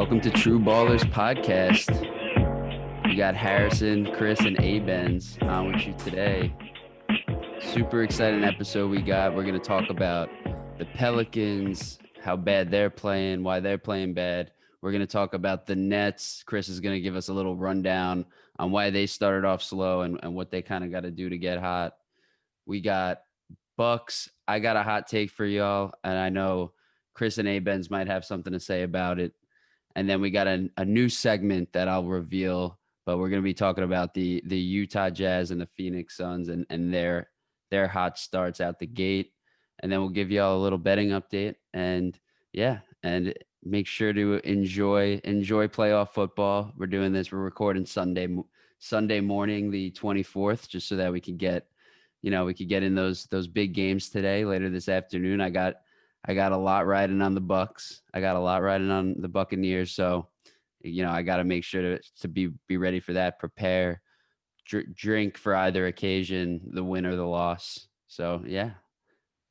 Welcome to True Ballers Podcast. We got Harrison, Chris, and A-Benz on with you today. Super exciting episode we got. We're going to talk about the Pelicans, how bad they're playing, why they're playing bad. We're going to talk about the Nets. Chris is going to give us a little rundown on why they started off slow and what they kind of got to do to get hot. We got Bucks. I got a hot take for y'all, and I know Chris and A-Benz might have something to say about it. And then we got a new segment that I'll reveal, but we're going to be talking about the Utah Jazz and the Phoenix Suns and their hot starts out the gate. And then we'll give y'all a little betting update. And yeah, and make sure to enjoy playoff football. We're doing this. We're recording Sunday morning, the 24th, just so that we can get in those big games today, later this afternoon. I got a lot riding on the Bucks. I got a lot riding on the Buccaneers. So, I got to make sure to be ready for that. Prepare, drink for either occasion, the win or the loss. So yeah,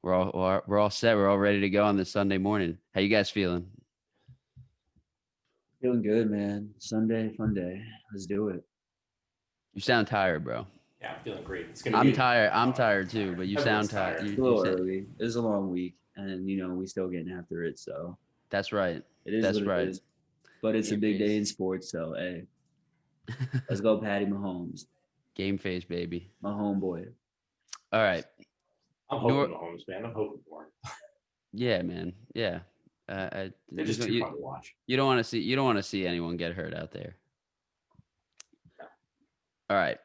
we're all set. We're all ready to go on this Sunday morning. How you guys feeling? Feeling good, man. Sunday, fun day. Let's do it. You sound tired, bro. Yeah, I'm feeling great. I'm tired. I'm tired too, but you sound tired. It's a little early. It was a long week, and we still getting after it. So that's right. It is. That's right. It is. But it's a big day in sports. So hey, let's go, Patty Mahomes. Game face, baby. My homeboy. All right. I'm hoping Mahomes, man. I'm hoping for him. Yeah, man. Yeah. They're just too fun to watch. You don't want to see anyone get hurt out there. All right.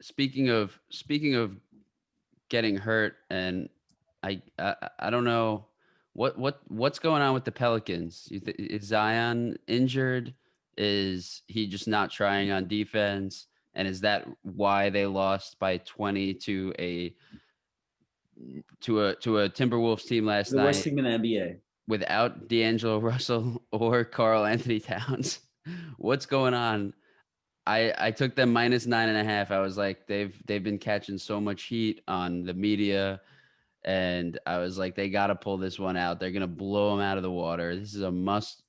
Speaking of getting hurt, and I don't know what's going on with the Pelicans. Is Zion injured? Is he just not trying on defense? And is that why they lost by 20 to a Timberwolves team last night? The worst team in the NBA. Without D'Angelo Russell or Karl Anthony Towns. What's going on? I took them -9.5. I was like, they've been catching so much heat on the media, and I was like, they got to pull this one out. They're gonna blow them out of the water. This is a must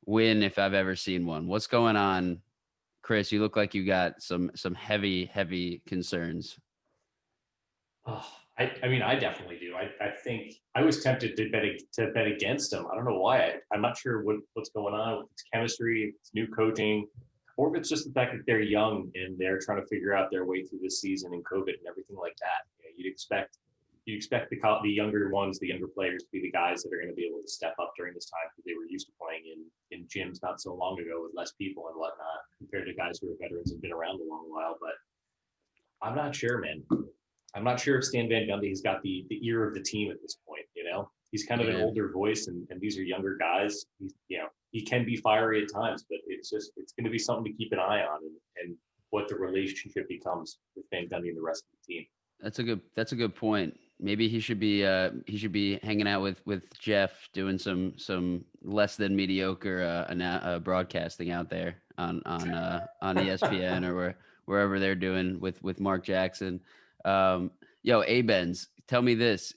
win if I've ever seen one. What's going on, Chris? You look like you got some heavy concerns. Oh, I mean, I definitely do. I think I was tempted to bet against them. I don't know why. I'm not sure what's going on with its chemistry, its new coaching, or if it's just the fact that they're young and they're trying to figure out their way through this season and COVID and everything like that. You'd expect the younger ones, the younger players, to be the guys that are going to be able to step up during this time because they were used to playing in gyms not so long ago with less people and whatnot, compared to guys who are veterans and been around a long while. But I'm not sure, man. I'm not sure if Stan Van Gundy has got the ear of the team at this point. He's kind of an older voice, and these are younger guys. He can be fiery at times, but it's going to be something to keep an eye on, and what the relationship becomes with Van Gundy and the rest of the team. That's a good point. Maybe he should be hanging out with Jeff, doing some less than mediocre broadcasting out there on ESPN or wherever they're doing with Mark Jackson. A-Benz, tell me this.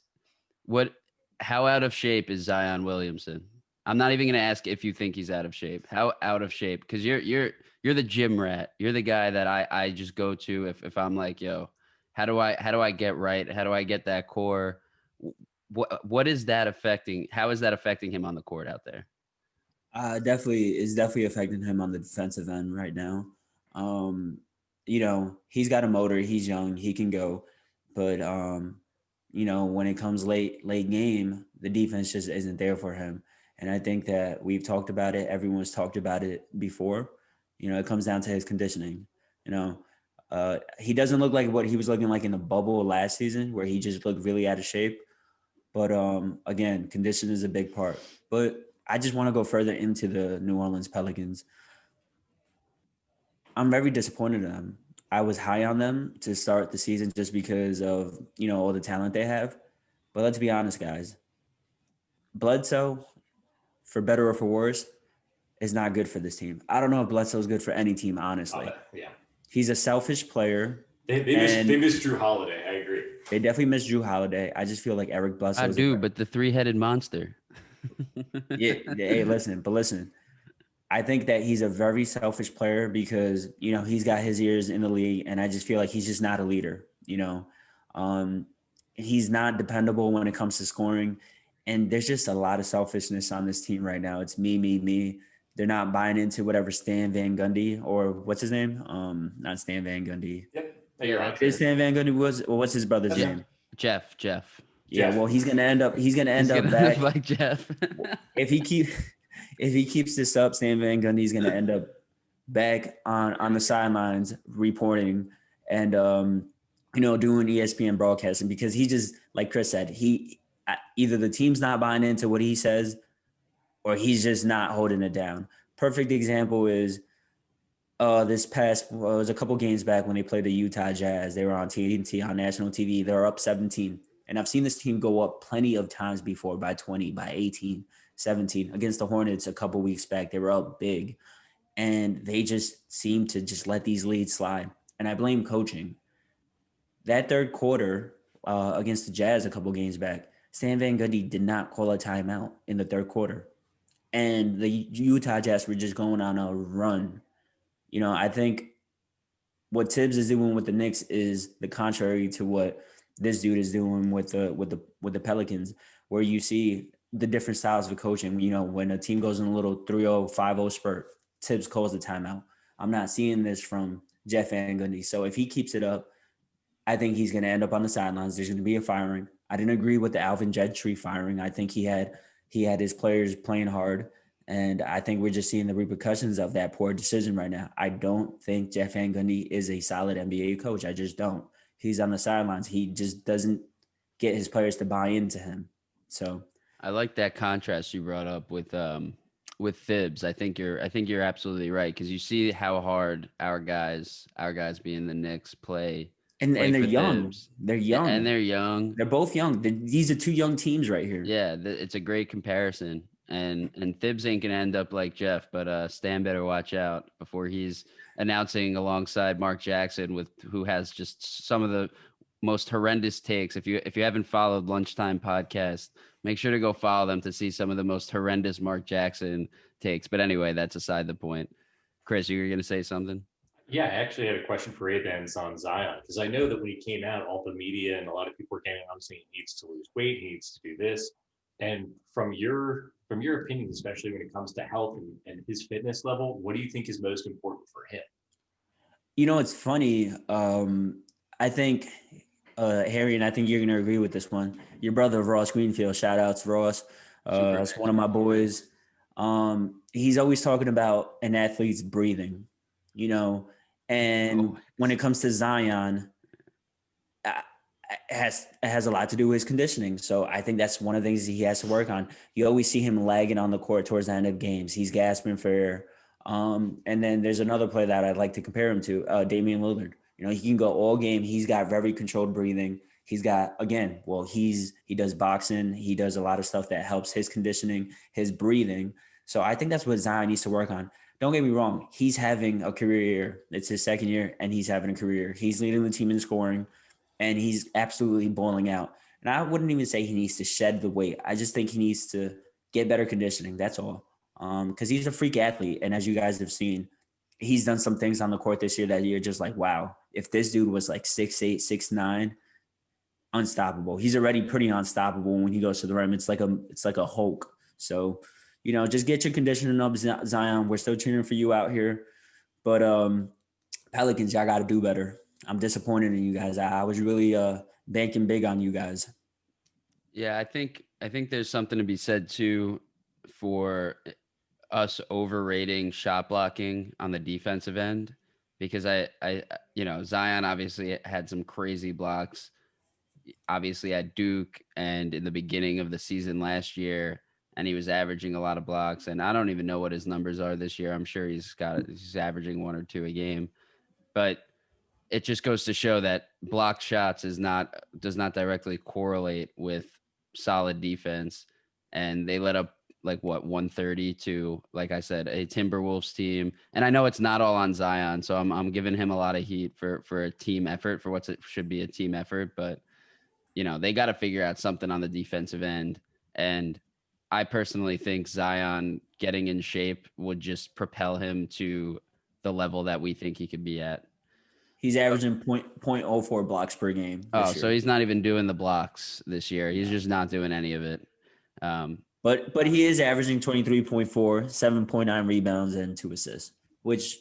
How out of shape is Zion Williamson? I'm not even going to ask if you think he's out of shape. How out of shape? Because you're the gym rat. You're the guy that I just go to if I'm like, how do I get right? How do I get that core? What is that affecting? How is that affecting him on the court out there? Definitely affecting him on the defensive end right now. He's got a motor. He's young. He can go. But, when it comes late game, the defense just isn't there for him. And I think that we've talked about it. Everyone's talked about it before. It comes down to his conditioning. He doesn't look like what he was looking like in the bubble last season, where he just looked really out of shape. But, again, condition is a big part. But I just want to go further into the New Orleans Pelicans. I'm very disappointed in them. I was high on them to start the season just because of, all the talent they have. But let's be honest, guys. Bledsoe, for better or for worse, is not good for this team. I don't know if Bledsoe is good for any team, honestly. Yeah. He's a selfish player. They miss Drew Holiday. I agree. They definitely miss Drew Holiday. I just feel like Eric Bledsoe. I do, but the three-headed monster. Yeah, hey, listen. I think that he's a very selfish player because he's got his ears in the league, and I just feel like he's just not a leader. Um, he's not dependable when it comes to scoring, and there's just a lot of selfishness on this team right now. It's me, me, me. They're not buying into whatever Stan Van Gundy or what's his name? Not Stan Van Gundy. Yep. Yeah, You're right Is there. Stan Van Gundy was? Well, what's his brother's That's name? Jeff. Yeah, Jeff. well, he's gonna end up. He's gonna He's end up gonna look back like Jeff. if he keep if he keeps this up. Stan Van Gundy's gonna end up back on the sidelines reporting and doing ESPN broadcasting because he just like Chris said he either the team's not buying into what he says or he's just not holding it down. Perfect example is this past it was a couple games back when they played the Utah Jazz. They were on TNT on national TV. They were up 17. And I've seen this team go up plenty of times before by 20, by 18, 17 against the Hornets a couple weeks back. They were up big and they just seem to just let these leads slide. And I blame coaching. That third quarter against the Jazz a couple games back, Stan Van Gundy did not call a timeout in the third quarter. And the Utah Jazz were just going on a run. I think what Tibbs is doing with the Knicks is the contrary to what this dude is doing with the Pelicans, where you see the different styles of coaching. When a team goes in a little 3-0, 5-0 spurt, Tibbs calls the timeout. I'm not seeing this from Jeff Van Gundy. So if he keeps it up, I think he's going to end up on the sidelines. There's going to be a firing. I didn't agree with the Alvin Gentry firing. I think he had his players playing hard. And I think we're just seeing the repercussions of that poor decision right now. I don't think Jeff Van Gundy is a solid NBA coach. I just don't. He's on the sidelines. He just doesn't get his players to buy into him. So I like that contrast you brought up with Thibs. I think you're absolutely right because you see how hard our guys being the Knicks play and they're for young. Thibs. They're And young. they're young. They're both young. These are two young teams right here. Yeah, it's a great comparison. And Thibs ain't gonna end up like Jeff, but Stan better watch out before he's announcing alongside Mark Jackson with who has just some of the most horrendous takes. If you haven't followed Lunchtime Podcast, make sure to go follow them to see some of the most horrendous Mark Jackson takes. But anyway, that's aside the point. Chris, you were gonna say something? Yeah, I actually had a question for Abens on Zion because I know that when he came out, all the media and a lot of people were getting on saying he needs to lose weight, he needs to do this. And from your opinion, especially when it comes to health and his fitness level, what do you think is most important for him? It's funny. I think Harry, and I think you're gonna agree with this one. Your brother Ross Greenfield, shout outs Ross. Super. That's one of my boys. He's always talking about an athlete's breathing, and when it comes to Zion, it has a lot to do with his conditioning. So I think that's one of the things he has to work on. You always see him lagging on the court towards the end of games. He's gasping for air. And then there's another player that I'd like to compare him to, Damian Lillard. He can go all game. He's got very controlled breathing. He's got, again, well, he does boxing. He does a lot of stuff that helps his conditioning, his breathing. So I think that's what Zion needs to work on. Don't get me wrong. He's having a career year. It's his second year, and he's having a career. He's leading the team in scoring, and he's absolutely balling out. And I wouldn't even say he needs to shed the weight. I just think he needs to get better conditioning. That's all. Because he's a freak athlete. And as you guys have seen, he's done some things on the court this year that you're just like, wow, if this dude was like 6'8", 6'9", unstoppable. He's already pretty unstoppable when he goes to the rim. It's like a Hulk. So, just get your conditioning up, Zion. We're still cheering for you out here. But Pelicans, y'all got to do better. I'm disappointed in you guys. I was really banking big on you guys. Yeah, I think there's something to be said too for us overrating shot blocking on the defensive end because Zion obviously had some crazy blocks, obviously at Duke and in the beginning of the season last year, and he was averaging a lot of blocks. And I don't even know what his numbers are this year. I'm sure he's averaging one or two a game, but it just goes to show that block shots does not directly correlate with solid defense. And they let up 130 to, like I said, a Timberwolves team. And I know it's not all on Zion, so I'm giving him a lot of heat for a team effort, for what should be a team effort. But they got to figure out something on the defensive end. And I personally think Zion getting in shape would just propel him to the level that we think he could be at. He's averaging point oh 0.04 blocks per game Oh, this so year. he's not even doing the blocks this year. He's just not doing any of it. But he is averaging 23.4, 7.9 rebounds, and 2 assists, which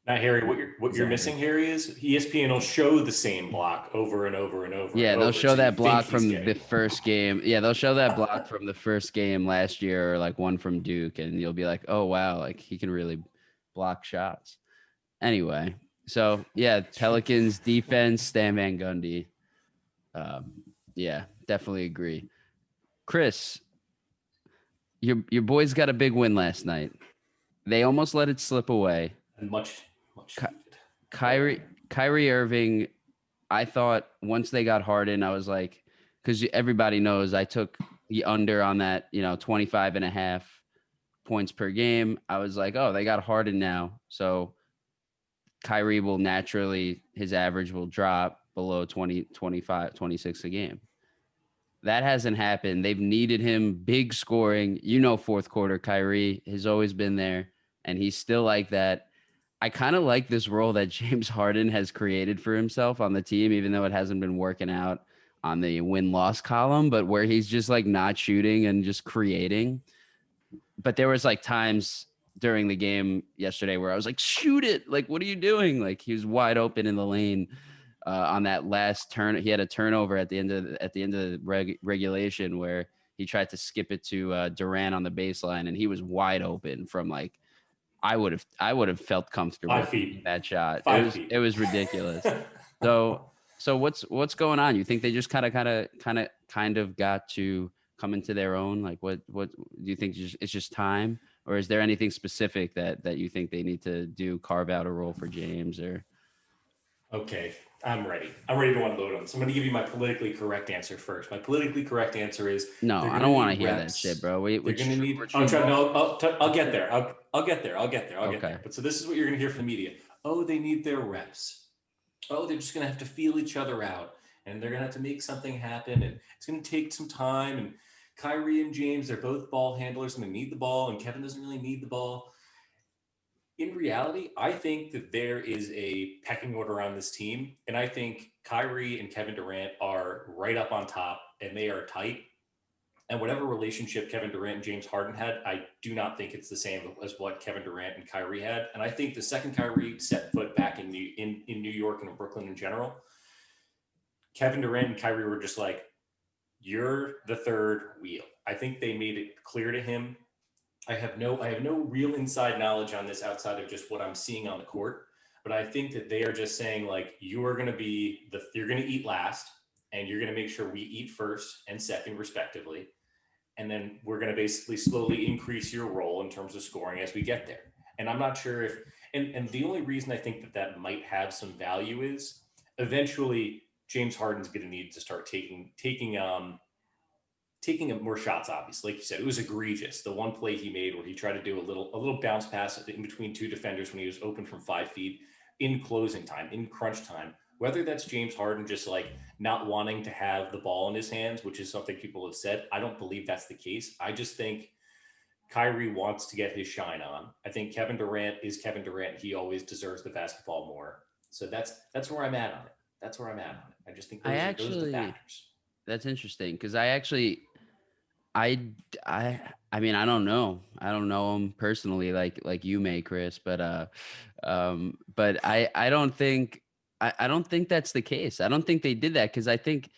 Now, Harry, what you're average. missing, Harry, is ESPN will show the same block over and over and over Yeah, and they'll over. show So you that think block he's from getting the more. first game. Yeah, they'll show that block from the first game last year, or like one from Duke, and you'll be like, oh wow, like he can really block shots. Anyway, so yeah, Pelicans defense, Stan Van Gundy. Yeah, definitely agree. Chris, your boys got a big win last night. They almost let it slip away. And much Ky- needed. Kyrie Irving, I thought once they got Harden, I was like, because everybody knows I took the under on that, 25 and a half points per game. I was like, oh, they got Harden now. So Kyrie will naturally, his average will drop below 20, 25, 26 a game. That hasn't happened. They've needed him big scoring. Fourth quarter, Kyrie has always been there, and he's still like that. I kind of like this role that James Harden has created for himself on the team, even though it hasn't been working out on the win-loss column, but where he's just like not shooting and just creating. But there was like times during the game yesterday where I was like, shoot it. Like, what are you doing? Like he was wide open in the lane on that last turn. He had a turnover at the end of the regulation where he tried to skip it to Durant on the baseline, and he was wide open from like I would have felt comfortable 5 feet. in that shot. 5 feet. It was ridiculous. So what's going on? You think they just kind of got to come into their own? Like what do you think? It's just time, or is there anything specific that you think they need to do? Carve out a role for James, or Okay, I'm ready. I'm ready to unload on. So I'm going to give you my politically correct answer first. My politically correct answer is no? they're I going don't to want to need hear that reps. shit, bro. They're going to need. We're I'm true trying. ball. No, I'll get there. I'll get there. I'll get there. Okay. But so this is what you're going to hear from the media. Oh, they need their reps. Oh, they're just going to have to feel each other out, and they're going to have to make something happen, and it's going to take some time. And Kyrie and James, they're both ball handlers, and they need the ball, and Kevin doesn't really need the ball. In reality, I think that there is a pecking order on this team. And I think Kyrie and Kevin Durant are right up on top and they are tight. And whatever relationship Kevin Durant and James Harden had, I do not think it's the same as what Kevin Durant and Kyrie had. And I think the second Kyrie set foot back in New York and in Brooklyn in general, Kevin Durant and Kyrie were just like, you're the third wheel. I think they made it clear to him. I have no real inside knowledge on this outside of just what I'm seeing on the court, but I think that they are just saying like you're going to eat last, and you're going to make sure we eat first and second respectively, and then we're going to basically slowly increase your role in terms of scoring as we get there. And I'm not sure if and the only reason I think that might have some value is eventually James Harden's going to need to start taking more shots, obviously. Like you said, it was egregious. The one play he made where he tried to do a little bounce pass in between two defenders when he was open from 5 feet in closing time, in crunch time. Whether that's James Harden just like not wanting to have the ball in his hands, which is something people have said, I don't believe that's the case. I just think Kyrie wants to get his shine on. I think Kevin Durant is Kevin Durant. He always deserves the basketball more. So that's where I'm at on it. That's where I'm at on it. I just think those are the factors. That's interesting because I mean, I don't know. I don't know him personally like you may, Chris, but I don't think I don't think that's the case. I don't think they did that because I think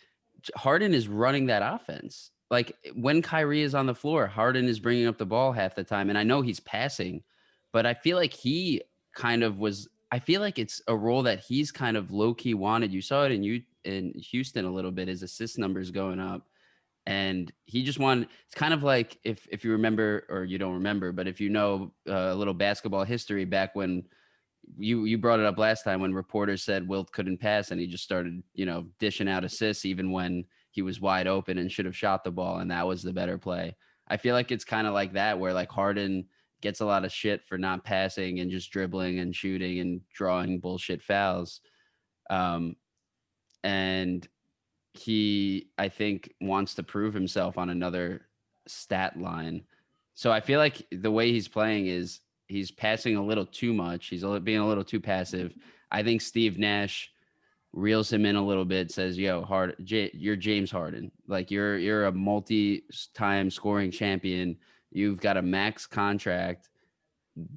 Harden is running that offense. Like when Kyrie is on the floor, Harden is bringing up the ball half the time, and I know he's passing, but I feel like he kind of was. I feel like it's a role that he's kind of low key wanted. You saw it in Houston a little bit. His assist numbers going up and he just wanted. It's kind of like if you remember or you don't remember, but if you know a little basketball history back when you brought it up last time when reporters said Wilt couldn't pass and he just started dishing out assists even when he was wide open and should have shot the ball, and that was the better play. I feel like it's kind of like that where like Harden gets a lot of shit for not passing and just dribbling and shooting and drawing bullshit fouls, and he, I think, wants to prove himself on another stat line. So I feel like the way he's playing is he's passing a little too much. He's being a little too passive. I think Steve Nash reels him in a little bit, says, "Yo, you're James Harden. Like you're a multi-time scoring champion. You've got a max contract.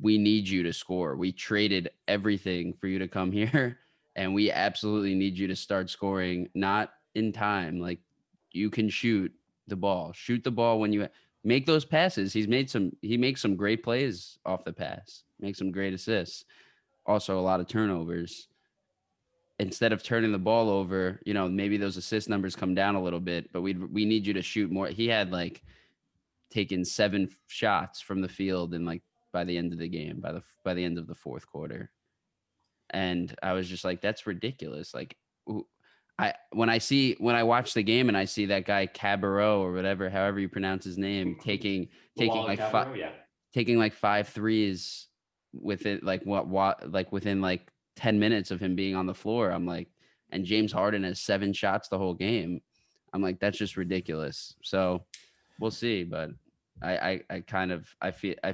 We need you to score. We traded everything for you to come here, and we absolutely need you to start scoring, not in time. Like you can shoot the ball. Shoot the ball when you make those passes. He makes some great plays off the pass. Makes some great assists. Also a lot of turnovers. Instead of turning the ball over, maybe those assist numbers come down a little bit, but we need you to shoot more. He had like taken 7 shots from the field and like by the end of the game, by the end of the fourth quarter. And I was just like, that's ridiculous. Like when I watch the game and I see that guy Cabarro or whatever, however you pronounce his name, taking like 5 threes within like like within like 10 minutes of him being on the floor. I'm like, and James Harden has 7 shots the whole game. I'm like, that's just ridiculous. So we'll see, but I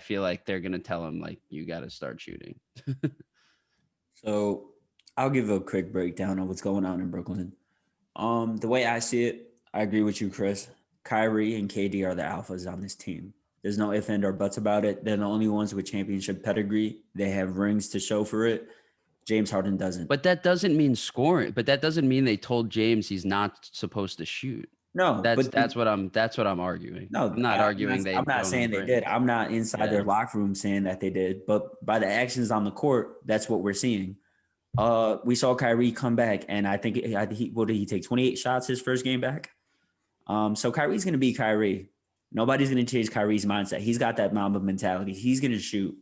feel like they're gonna tell him like you got to start shooting. So I'll give a quick breakdown of what's going on in Brooklyn. The way I see it, I agree with you, Chris. Kyrie and KD are the alphas on this team. There's no ifs, and or buts about it. They're the only ones with championship pedigree. They have rings to show for it. James Harden doesn't. But that doesn't mean scoring. But that doesn't mean they told James he's not supposed to shoot. No, that's what I'm arguing. No, I'm not arguing I'm not saying they did. I'm not inside their locker room saying that they did. But by the actions on the court, that's what we're seeing. We saw Kyrie come back, and I think what did he take? 28 shots his first game back. So Kyrie's going to be Kyrie. Nobody's going to change Kyrie's mindset. He's got that Mamba mentality. He's going to shoot.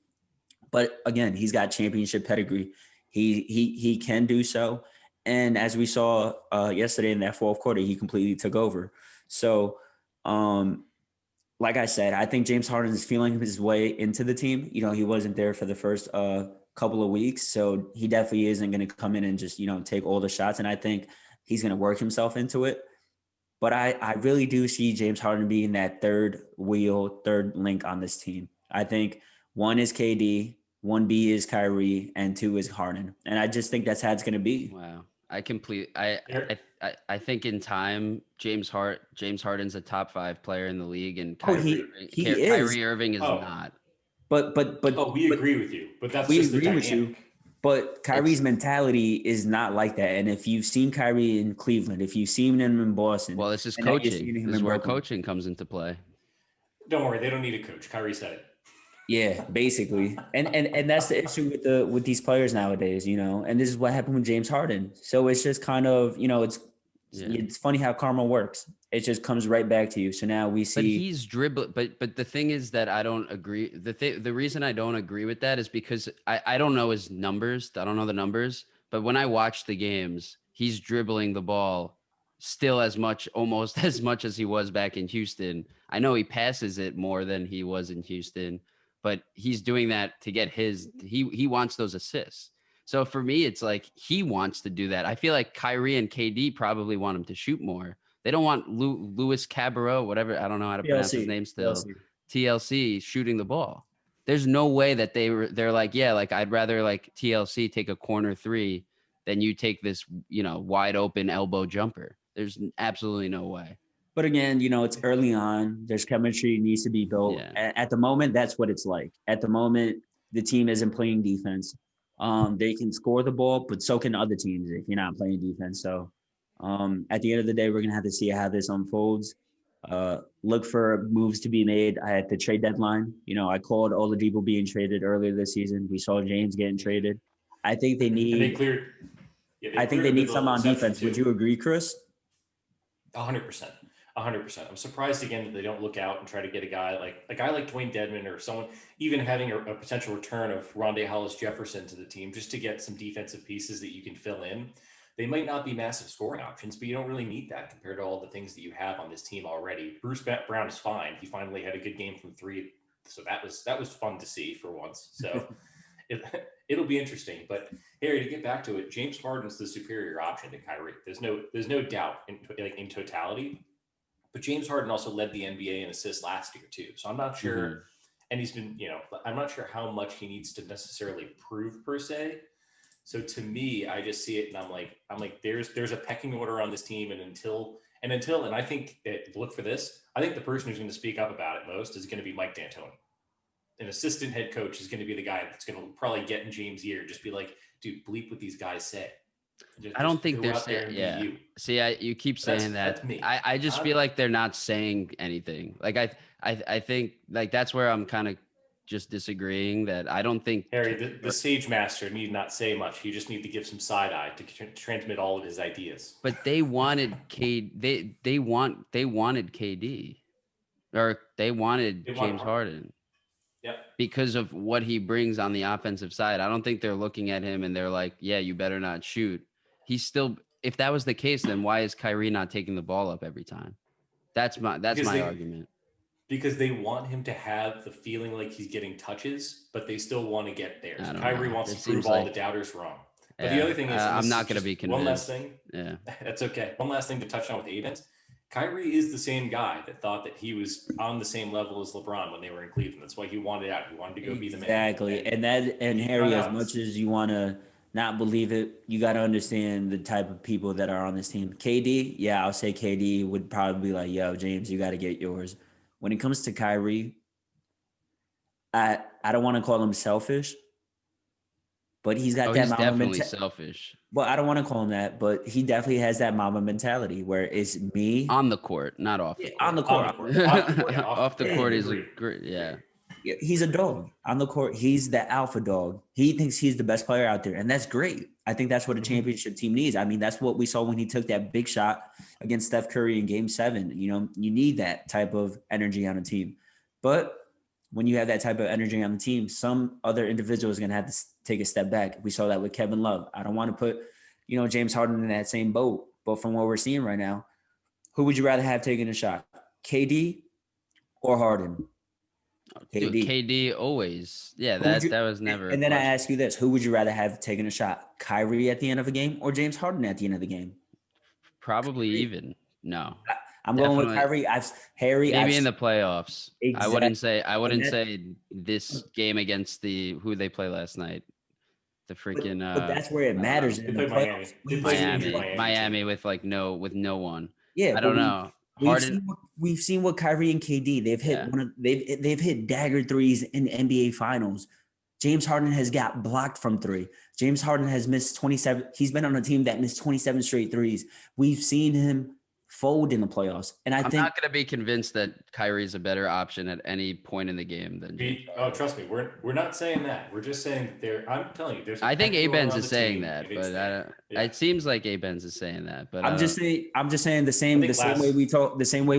But again, he's got championship pedigree. He can do so. And as we saw yesterday in that fourth quarter, he completely took over. So, like I said, I think James Harden is feeling his way into the team. He wasn't there for the first couple of weeks. So he definitely isn't going to come in and just, take all the shots. And I think he's going to work himself into it. But I really do see James Harden being that third link on this team. I think 1 is KD, 1B is Kyrie, and 2 is Harden. And I just think that's how it's going to be. Wow. I think in time, James Harden's a top 5 player in the league, and Kyrie Irving is not. But we agree with you. But that's we just agree the with you. But Kyrie's mentality is not like that. And if you've seen Kyrie in Cleveland, if you've seen him in Boston, well, this is coaching. This is where coaching comes into play. Don't worry, they don't need a coach. Kyrie said it. Yeah, basically. And that's the issue with these players nowadays, and this is what happened with James Harden. So it's just kind of, it's funny how karma works. It just comes right back to you. So now we see. But he's dribbling. But the thing is that I don't agree. The reason I don't agree with that is because I don't know his numbers. I don't know the numbers. But when I watch the games, he's dribbling the ball still almost as much as he was back in Houston. I know he passes it more than he was in Houston, but he's doing that to get he wants those assists. So for me, it's like he wants to do that. I feel like Kyrie and KD probably want him to shoot more. They don't want Louis Cabarro, whatever. I don't know how to pronounce his name still. TLC shooting the ball. There's no way that they're like, yeah, like I'd rather like TLC take a corner 3 than you take this, wide open elbow jumper. There's absolutely no way. But again, it's early on. There's chemistry needs to be built. Yeah. At the moment, that's what it's like. At the moment, the team isn't playing defense. They can score the ball, but so can other teams if you're not playing defense. So at the end of the day, we're going to have to see how this unfolds. Look for moves to be made at the trade deadline. I called Oladipo being traded earlier this season. We saw James getting traded. I think they need. They need some on defense. Would you agree, Chris? 100%. 100%. I'm surprised again that they don't look out and try to get a guy like Dwayne Dedmon or someone, even having a potential return of Rondae Hollis-Jefferson to the team just to get some defensive pieces that you can fill in. They might not be massive scoring options, but you don't really need that compared to all the things that you have on this team already. Bruce Brown is fine. He finally had a good game from 3, so that was fun to see for once. So it'll be interesting. But Harry, to get back to it, James Harden's the superior option to Kyrie. There's no doubt in totality. But James Harden also led the NBA in assists last year too. So I'm not sure, and he's been, I'm not sure how much he needs to necessarily prove per se. So to me, I just see it and I'm like, there's a pecking order on this team, and I think that, look for this. I think the person who's going to speak up about it most is going to be Mike D'Antoni. An assistant head coach is going to be the guy that's going to probably get in James' ear, just be like, dude, bleep what these guys say. I don't think they're saying, you. See, you keep saying that. That's me. I just feel like they're not saying anything. Like I think like that's where I'm kind of just disagreeing. That I don't think Harry, the Sage Master, need not say much. He just need to give some side eye to transmit all of his ideas. But they wanted they wanted KD, or they wanted James Harden. Yep. Because of what he brings on the offensive side. I don't think they're looking at him and they're like, yeah, you better not shoot. He's still, if that was the case, then why is Kyrie not taking the ball up every time? That's my argument. Because they want him to have the feeling like he's getting touches, but they still want to get there. Kyrie wants to prove all the doubters wrong. But the other thing is, I'm not going to be convinced. One last thing. Yeah. That's okay. One last thing to touch on with Avens. Kyrie is the same guy that thought that he was on the same level as LeBron when they were in Cleveland. That's why he wanted out. He wanted to go be the man. Exactly. And Harry, as much as you want to not believe it, you got to understand the type of people that are on this team. KD, yeah, I'll say KD would probably be like, yo, James, you got to get yours. When it comes to Kyrie, I don't want to call him selfish, but he's got that he's Mamba definitely selfish. Well, I don't want to call him that, but he definitely has that Mamba mentality where it's me on the court, not off the court. On the court. Off the court is a great, He's a dog. On the court, he's the alpha dog. He thinks he's the best player out there, and that's great. I think that's what a championship team needs. I mean, that's what we saw when he took that big shot against Steph Curry in Game 7. You need that type of energy on a team. But when you have that type of energy on the team, some other individual is going to have to take a step back. We saw that with Kevin Love. I don't want to put, James Harden in that same boat. But from what we're seeing right now, who would you rather have taking a shot? KD or Harden? KD. Dude, KD always. Yeah, that was never. And then I ask you this: who would you rather have taken a shot? Kyrie at the end of a game or James Harden at the end of the game? Probably even. No. I'm going with Kyrie. Maybe in the playoffs. Exactly. I wouldn't say this game against who they play last night. The freaking but that's where it matters. They played Miami with no one. Yeah. I don't know. We've seen what Kyrie and KD, they've hit they've hit dagger threes in the NBA finals. James Harden has got blocked from three. James Harden has missed 27. He's been on a team that missed 27 straight threes. We've seen him fold in the playoffs. And I'm not going to be convinced that Kyrie's a better option at any point in the game than James. Oh, trust me, we're not saying that. We're just saying that I'm telling you, I think A-Benz is saying that, but it seems like A-Benz is saying that. But I'm just saying the same way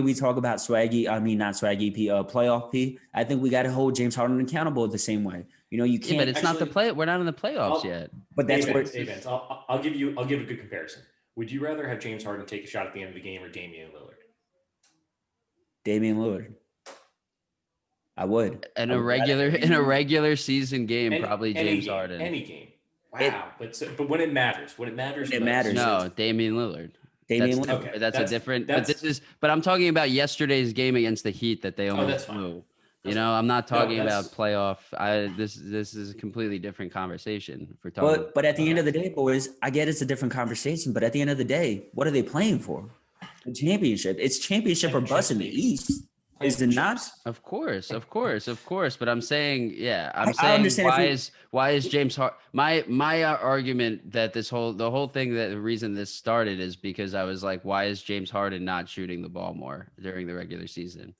we talk about Swaggy. I mean, not Swaggy P, playoff P. I think we got to hold James Harden accountable the same way. You can't. But it's not the play. We're not in the playoffs yet. But that's where A-Benz. I'll give a good comparison. Would you rather have James Harden take a shot at the end of the game or Damian Lillard? Damian Lillard. I would. In a regular season game, probably James Harden. Any game. Wow. But when it matters, it matters. No, Damian Lillard. Lillard. Okay, that's a different. But I'm talking about yesterday's game against the Heat that they almost flew. I'm not talking about playoff. This is a completely different conversation. If we're talking, but at the end of the day, boys, I get it's a different conversation. But at the end of the day, what are they playing for? The championship. It's championship or bust in the East. Is it not? Of course. But I'm saying, why is James Harden? My argument that the whole thing, that the reason this started is because I was like, why is James Harden not shooting the ball more during the regular season?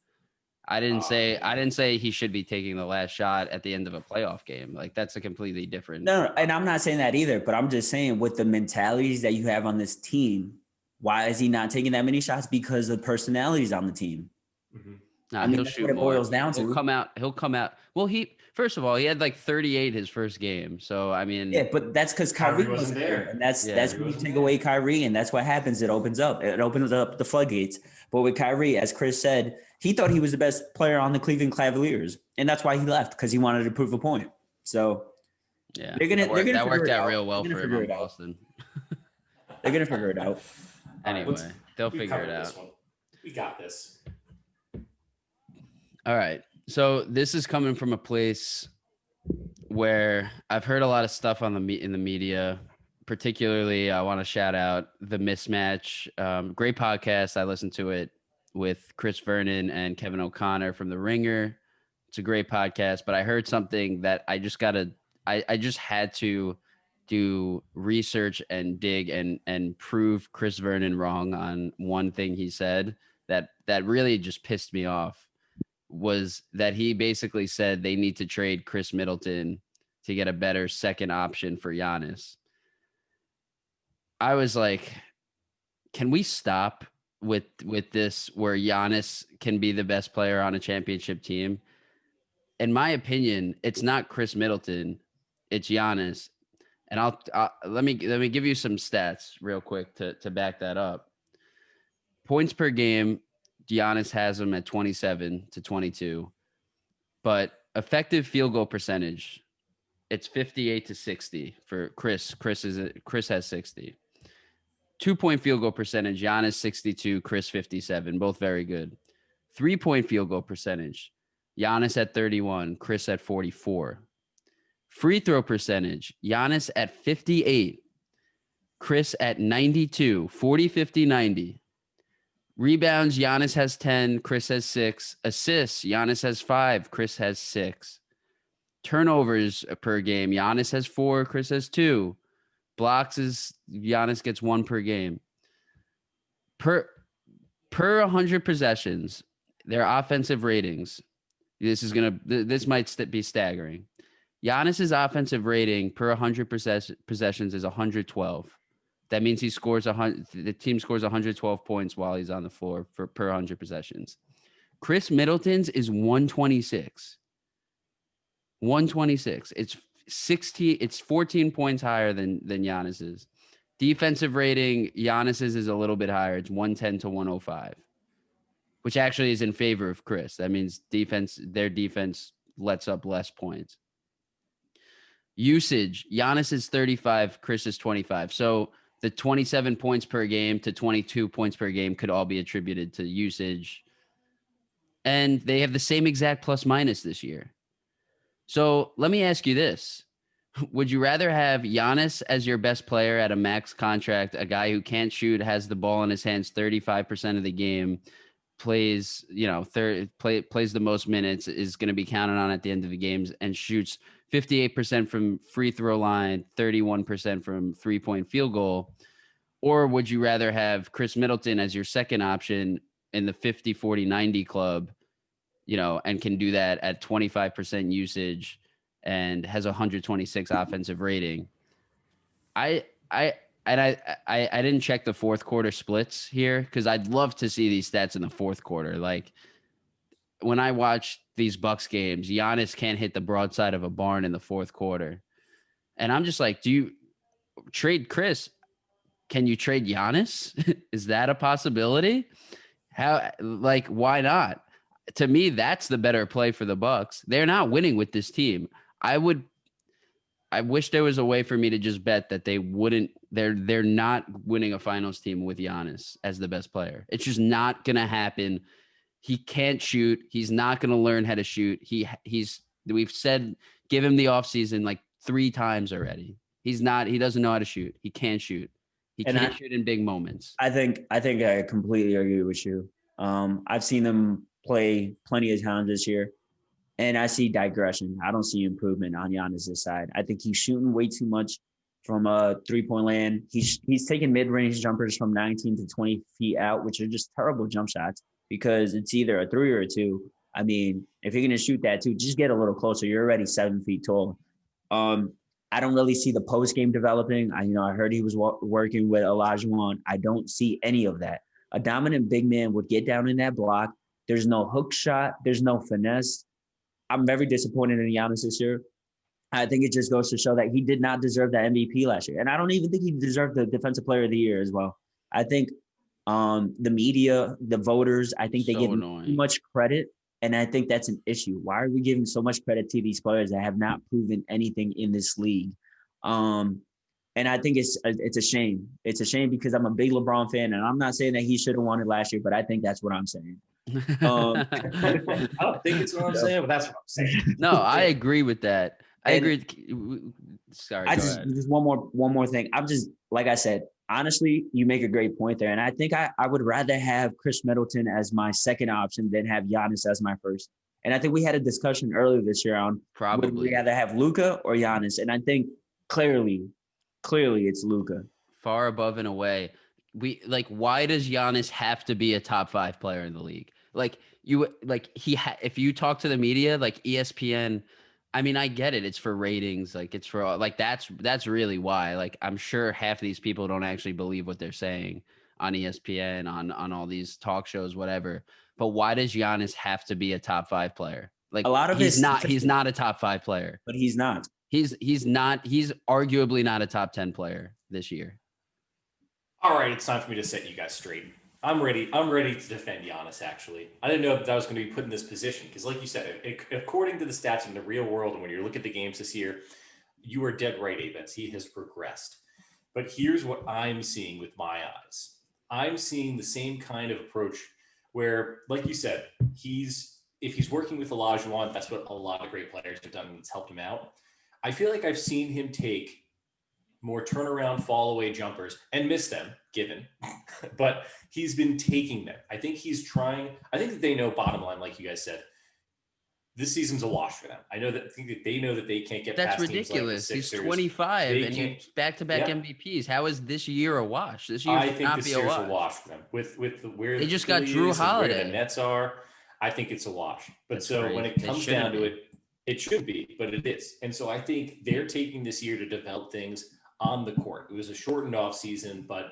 I didn't say he should be taking the last shot at the end of a playoff game. Like, that's a completely different. No, and I'm not saying that either, but I'm just saying with the mentalities that you have on this team, why is he not taking that many shots? Because of personalities on the team. Mm-hmm. Nah, he'll shoot more. Boils down to. He'll come out. Well, first of all, he had like 38 his first game. So, I mean. Yeah, but that's because Kyrie wasn't there. And that's when you take away Kyrie, and that's what happens. It opens up the floodgates. But with Kyrie, as Chris said, he thought he was the best player on the Cleveland Cavaliers, and that's why he left, because he wanted to prove a point. So, yeah, that worked out real well for him in Boston. They're gonna figure it out. Anyway, they'll figure it out. We got this. All right. So this is coming from a place where I've heard a lot of stuff in the media. Particularly, I want to shout out The Mismatch. Great podcast. I listened to it with Chris Vernon and Kevin O'Connor from The Ringer. It's a great podcast, but I heard something that I just had to do research and dig and prove Chris Vernon wrong on one thing he said that really just pissed me off. Was that he basically said they need to trade Chris Middleton to get a better second option for Giannis. I was like, can we stop with this where Giannis can be the best player on a championship team? In my opinion, it's not Chris Middleton, it's Giannis. And I'll let me give you some stats real quick to back that up. Points per game, Giannis has them at 27 to 22. But effective field goal percentage, it's 58 to 60 for Chris. Chris has 60. 2-point field goal percentage, Giannis 62, Chris 57, both very good. 3-point field goal percentage, Giannis at 31, Chris at 44. Free throw percentage, Giannis at 58, Chris at 92, 40, 50, 90. Rebounds, Giannis has 10, Chris has 6. Assists, Giannis has 5, Chris has 6. Turnovers per game, Giannis has 4, Chris has 2. Blocks is Giannis gets 1 per game. Per 100 possessions, their offensive ratings. This might be staggering. Giannis's offensive rating per 100 possessions is 112. That means he scores the team scores 112 points while he's on the floor for per 100 possessions. Chris Middleton's is 126. 126. It's 14 points higher than Giannis's. Defensive rating, Giannis's is a little bit higher. It's 110 to 105, which actually is in favor of Chris. That means their defense lets up less points. Usage, Giannis is 35, Chris is 25. So the 27 points per game to 22 points per game could all be attributed to usage. And they have the same exact plus minus this year. So let me ask you this. Would you rather have Giannis as your best player at a max contract, a guy who can't shoot, has the ball in his hands 35% of the game, plays the most minutes, is going to be counted on at the end of the games, and shoots 58% from free throw line, 31% from 3-point field goal? Or would you rather have Chris Middleton as your second option in the 50, 40, 90 club, and can do that at 25% usage and has 126 offensive rating? I didn't check the fourth quarter splits here because I'd love to see these stats in the fourth quarter. Like when I watch these Bucks games, Giannis can't hit the broadside of a barn in the fourth quarter. And I'm just like, do you trade Chris? Can you trade Giannis? Is that a possibility? Why not? To me, that's the better play for the Bucks. They're not winning with this team. I wish there was a way for me to just bet that they wouldn't. They're not winning a finals team with Giannis as the best player. It's just not gonna happen. He can't shoot. He's not gonna learn how to shoot. We've said give him the offseason like 3 times already. He doesn't know how to shoot. He can't shoot. He can't shoot in big moments. I think I completely agree with you. I've seen them play plenty of times this year, and I see digression. I don't see improvement on Giannis' side. I think he's shooting way too much from a 3-point land. He's taking mid-range jumpers from 19 to 20 feet out, which are just terrible jump shots because it's either a 3 or a 2. I mean, if you're going to shoot that 2, just get a little closer. You're already 7 feet tall. I don't really see the post game developing. I heard he was working with Olajuwon. I don't see any of that. A dominant big man would get down in that block. There's no hook shot. There's no finesse. I'm very disappointed in Giannis this year. I think it just goes to show that he did not deserve that MVP last year. And I don't even think he deserved the Defensive Player of the Year as well. I think the media, the voters, I think they give him too much credit. And I think that's an issue. Why are we giving so much credit to these players that have not proven anything in this league? And I think it's a shame. It's a shame because I'm a big LeBron fan, and I'm not saying that he should have won it last year, but I think that's what I'm saying. I don't think it's what I'm saying, but that's what I'm saying. No, I agree with that. I agree. Sorry, go ahead. Just one more thing. I'm just, like I said, honestly, you make a great point there. And I think I would rather have Chris Middleton as my second option than have Giannis as my first. And I think we had a discussion earlier this year on would we rather have Luka or Giannis? And I think clearly it's Luka. Far above and away. Why does Giannis have to be a top 5 player in the league? If you talk to the media, like ESPN, I mean, I get it. It's for ratings. It's for that's really why. I'm sure half of these people don't actually believe what they're saying on ESPN, on all these talk shows, whatever. But why does Giannis have to be a top 5 player? A lot of he's not a top 5 player. But he's not. He's arguably not a top 10 player this year. All right, it's time for me to set you guys straight. I'm ready to defend Giannis, actually. I didn't know if I was going to be put in this position because, like you said, according to the stats in the real world and when you look at the games this year, you are dead right, Avens. He has progressed. But here's what I'm seeing with my eyes. I'm seeing the same kind of approach where, like you said, if he's working with Olajuwon, that's what a lot of great players have done and it's helped him out. I feel like I've seen him take more turnaround fall away jumpers and miss them given, but he's been taking them. I think that they know bottom line, like you guys said, this season's a wash for them. I think that they know that they can't get That's past ridiculous. Teams like the Sixers. He's 25 and he's back-to-back MVPs. How is this year a wash? This year should not be a wash. A wash for them. With where they just got Drew Holiday. Where the Nets are, I think it's a wash. But That's so crazy. When it comes down to it, it should be, but it is. And so I think they're taking this year to develop things on the court. It was a shortened off season, but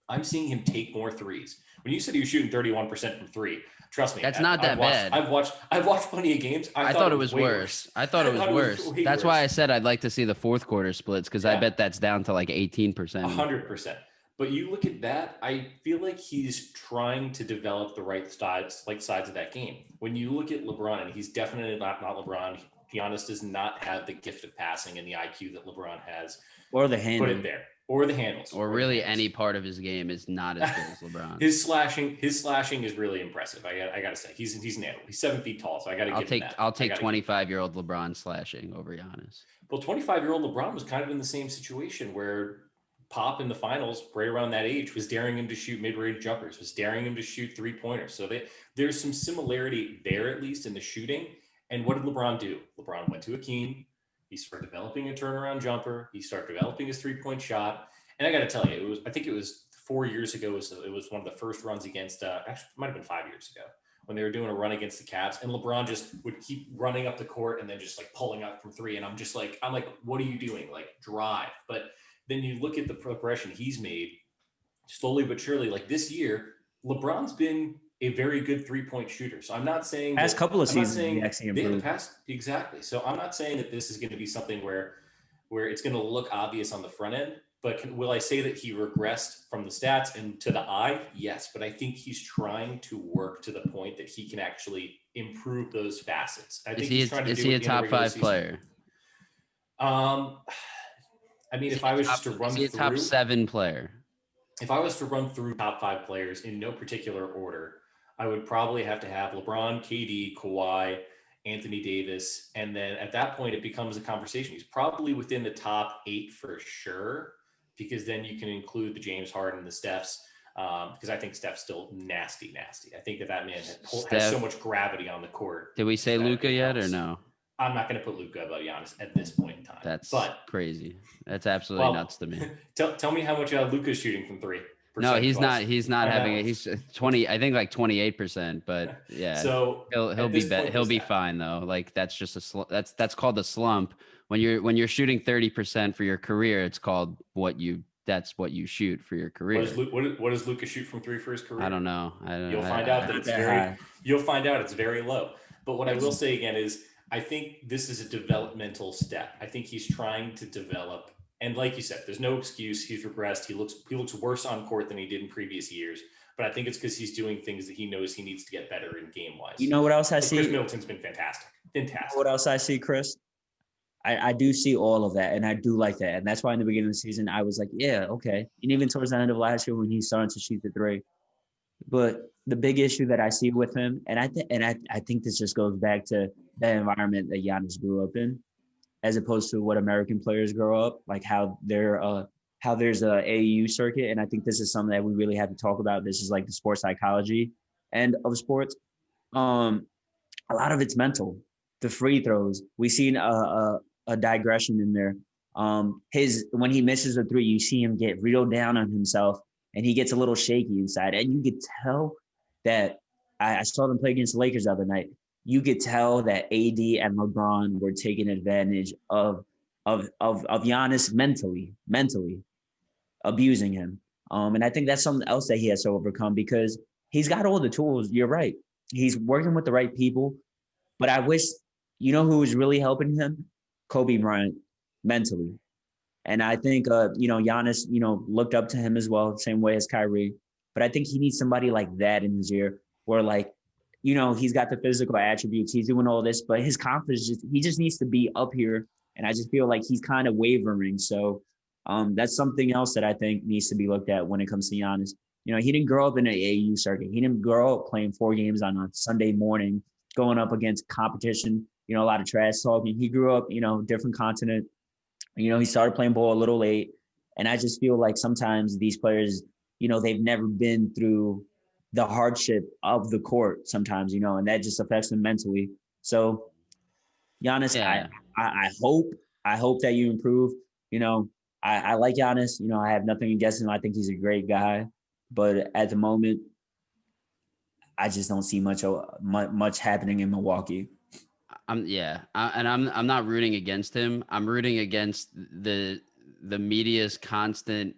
I'm seeing him take more threes. When you said he was shooting 31% from three, trust me, that's not that bad. I've watched plenty of games. I thought it was worse. I thought it was worse. That's why I said I'd like to see the fourth quarter splits because I bet that's down to 18%. 100%. But you look at that, I feel like he's trying to develop the right sides of that game. When you look at LeBron, and he's definitely not LeBron. Giannis does not have the gift of passing and the IQ that LeBron has. Or the handle. Put it there. Or the handles. Or really any part of his game is not as good as LeBron. His slashing is really impressive. I gotta say. He's an animal. He's 7 feet tall, so I gotta give him that. I'll take 25-year-old LeBron slashing over Giannis. Well, 25-year-old LeBron was kind of in the same situation where Pop in the finals, right around that age, was daring him to shoot mid-range jumpers, was daring him to shoot three-pointers. So there's some similarity there, at least in the shooting. And what did LeBron do? LeBron went to Akeem. He started developing a turnaround jumper. He started developing his three-point shot. And I got to tell you, I think it was 4 years ago. It was one of the first runs against, actually, it might have been 5 years ago when they were doing a run against the Cavs. And LeBron just would keep running up the court and then just pulling up from three. And I'm like, what are you doing? Drive. But then you look at the progression he's made slowly but surely. This year, LeBron's been a very good three-point shooter. So I'm not saying past couple of seasons he actually improved. Exactly. So I'm not saying that this is going to be something where it's going to look obvious on the front end. But will I say that he regressed from the stats and to the eye? Yes. But I think he's trying to work to the point that he can actually improve those facets. I think he's trying to do it. Is he a top 5 player? I mean, if I was just to run through, is he a top 7 player? If I was to run through top 5 players in no particular order, I would probably have to have LeBron, KD, Kawhi, Anthony Davis. And then at that point, it becomes a conversation. He's probably within the top 8 for sure, because then you can include the James Harden, the Stephs, because I think Steph's still nasty. I think that man has so much gravity on the court. Did we say Luka yet or no? I'm not going to put Luka above Giannis at this point in time. That's crazy. That's absolutely nuts to me. Tell me how much Luka's shooting from three. No, he's not. He's not having it. He's 20. I think 28%. But yeah, so he'll be fine though. That's just that's called a slump. When you're shooting 30% for your career, it's called that's what you shoot for your career. What does Luka shoot from three for his career? I don't know. You'll find out it's very low. But what I will say again is, I think this is a developmental step. I think he's trying to develop. And like you said, there's no excuse. He's regressed. He looks worse on court than he did in previous years. But I think it's because he's doing things that he knows he needs to get better in game-wise. You know what else I see? Chris Middleton's been fantastic. You know what else I see, Chris? I do see all of that, and I do like that. And that's why in the beginning of the season, I was like, yeah, okay. And even towards the end of last year when he started to shoot the three. But the big issue that I see with him, and I think this just goes back to the environment that Giannis grew up in, as opposed to what American players grow up, like how there's a AAU circuit. And I think this is something that we really have to talk about. This is like the sports psychology end of sports. Um, a lot of it's mental. The free throws, we seen a digression in there. His when he misses a three, you see him get real down on himself, and he gets a little shaky inside, and you could tell that. I saw them play against the Lakers the other night. You could tell that AD and LeBron were taking advantage of Giannis mentally abusing him. And I think that's something else that he has to overcome because he's got all the tools. You're right. He's working with the right people. But I wish, who was really helping him? Kobe Bryant mentally. And I think, Giannis, looked up to him as well, same way as Kyrie. But I think he needs somebody like that in his ear where, like, he's got the physical attributes. He's doing all this, but his confidence, he just needs to be up here. And I just feel like he's kind of wavering. So that's something else that I think needs to be looked at when it comes to Giannis. He didn't grow up in an AAU circuit. He didn't grow up playing 4 games on a Sunday morning, going up against competition, a lot of trash talking. He grew up, different continent. He started playing ball a little late. And I just feel like sometimes these players, they've never been through the hardship of the court sometimes, and that just affects them mentally. So Giannis, Yeah. I hope that you improve. I like Giannis. I have nothing against him. I think he's a great guy. But at the moment, I just don't see much happening in Milwaukee. I'm not rooting against him. I'm rooting against the media's constant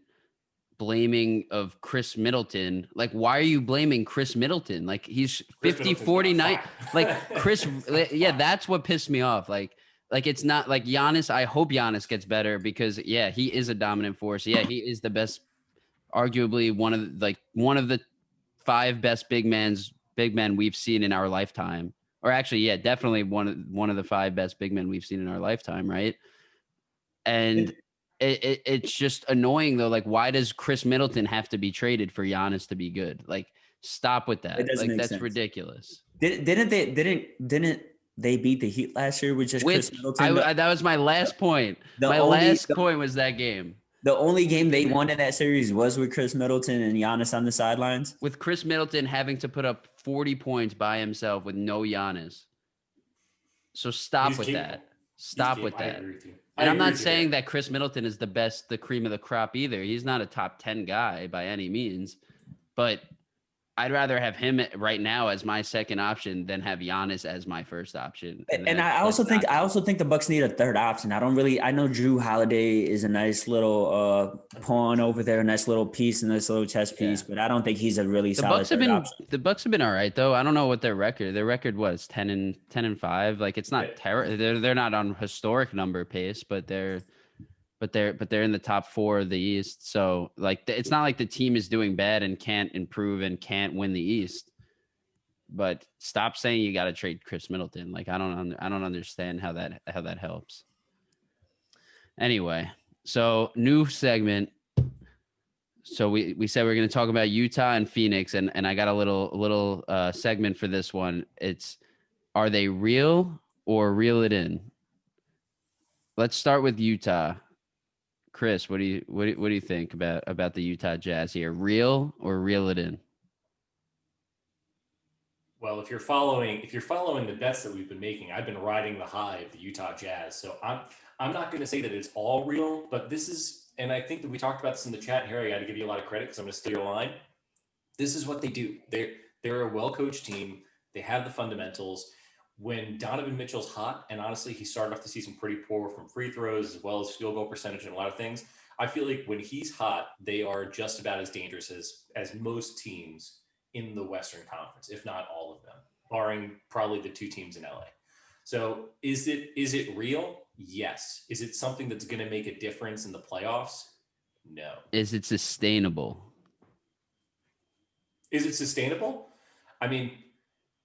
blaming of Chris Middleton. Like, why are you blaming Chris Middleton? Like, he's 50, 49. Like, Chris, yeah, that's what pissed me off. Like it's not like Giannis. I hope Giannis gets better because, yeah, he is a dominant force. Yeah, he is the best, arguably one of the 5 best big men we've seen in our lifetime. Or actually, yeah, definitely one of the 5 best big men we've seen in our lifetime, right? And it's just annoying though. Like, why does Chris Middleton have to be traded for Giannis to be good? Like, stop with that. It doesn't Like, make that's sense. ridiculous. Didn't they beat the Heat last year with just Chris Middleton? That was my last point. My last point was that game. The only game they won in that series was with Chris Middleton and Giannis on the sidelines. With Chris Middleton having to put up 40 points by himself with no Giannis. So stop with that. Stop with that. And I'm not saying that Chris Middleton is the cream of the crop either. He's not a top 10 guy by any means, but I'd rather have him right now as my second option than have Giannis as my first option. And I also think the Bucks need a third option. I know Drew Holiday is a nice little pawn over there, a nice little piece, and nice little chess piece, but I don't think he's a really solid third option. The Bucks have been all right though. I don't know what their record. Their record was 10-5. Like, it's not terrible. They're not on historic number pace, but they're in the top 4 of the East. So, like, it's not like the team is doing bad and can't improve and can't win the East. But stop saying you got to trade Chris Middleton. Like, I don't understand how that helps. Anyway, so new segment. So we said we're going to talk about Utah and Phoenix, and I got a little segment for this one. It's, are they real or reel it in? Let's start with Utah. Chris, what do you think about the Utah Jazz here? Real or reel it in? Well, if you're following the bets that we've been making, I've been riding the high of the Utah Jazz. So I'm not going to say that it's all real, but this is, and I think that we talked about this in the chat. Harry, I got to give you a lot of credit because I'm going to steal your line. This is what they do. They're a well-coached team. They have the fundamentals. When Donovan Mitchell's hot, and honestly, he started off the season pretty poor from free throws as well as field goal percentage and a lot of things. I feel like when he's hot, they are just about as dangerous as most teams in the Western Conference, if not all of them, barring probably the 2 teams in LA. So is it real? Yes. Is it something that's going to make a difference in the playoffs? No. Is it sustainable? Is it sustainable? I mean,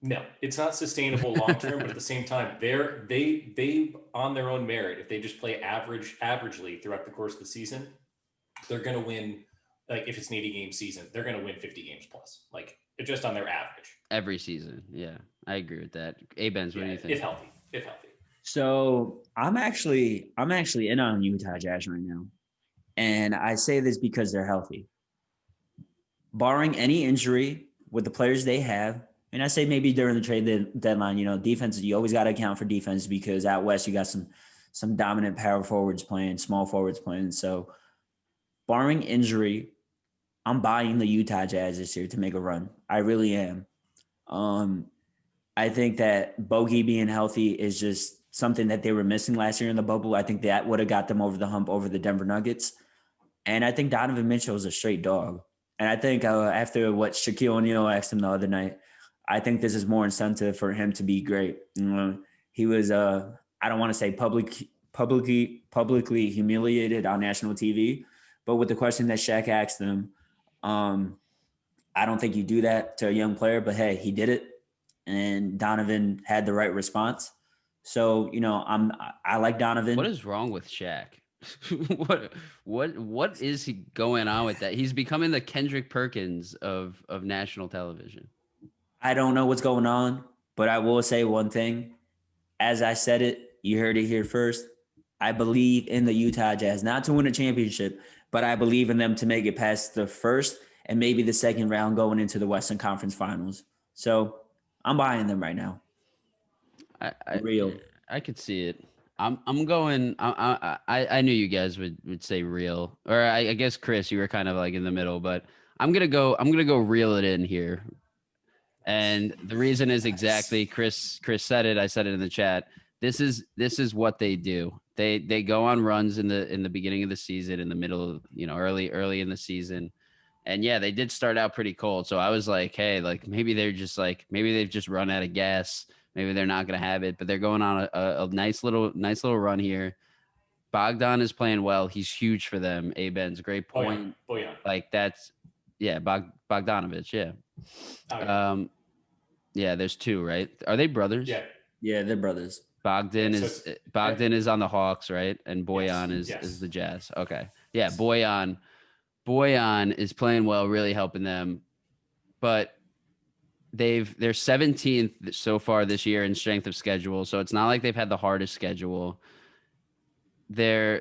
No, it's not sustainable long term, but at the same time, they on their own merit, if they just play averagely throughout the course of the season, they're going to win. Like if it's an 80-game season, they're going to win 50 games plus. Like just on their average every season. Yeah, I agree with that. Benz, what do you think? if healthy, if healthy. So I'm actually in on Utah Jazz right now, and I say this because they're healthy. Barring any injury with the players they have, and I say maybe during the trade deadline, defense, you always got to account for defense because out west you got some dominant power forwards playing, small forwards playing. So barring injury, I'm buying the Utah Jazz this year to make a run. I really am. I think that Bogey being healthy is just something that they were missing last year in the bubble. I think that would have got them over the hump over the Denver Nuggets. And I think Donovan Mitchell is a straight dog. And I think after what Shaquille O'Neal asked him the other night, I think this is more incentive for him to be great. He was, I don't want to say publicly humiliated on national TV, but with the question that Shaq asked him, I don't think you do that to a young player, but hey, he did it. And Donovan had the right response. So, I like Donovan. What is wrong with Shaq? what is he going on with that? He's becoming the Kendrick Perkins of national television. I don't know what's going on, but I will say one thing. As I said it, you heard it here first. I believe in the Utah Jazz, not to win a championship, but I believe in them to make it past the first and maybe the second round going into the Western Conference Finals. So I'm buying them right now. I could see it. I'm going. I knew you guys would say real, or I guess Chris, you were kind of like in the middle, but I'm gonna go reel it in here. And the reason is exactly Chris said it. I said it in the chat. This is what they do. They go on runs in the beginning of the season, in the middle, early in the season. And yeah, they did start out pretty cold. So I was like, hey, like maybe they've just run out of gas. Maybe they're not going to have it, but they're going on a nice little run here. Bogdan is playing well. He's huge for them. Ben's great point. Boyan. Like that's, yeah, Bogdanovich. Yeah. Oh, yeah. Yeah, there's two, right? Are they brothers? Yeah, they're brothers. Bogdan is on the Hawks, right? And Boyan is the Jazz. Okay. Yeah, Boyan is playing well, really helping them. But they're 17th so far this year in strength of schedule, so it's not like they've had the hardest schedule. They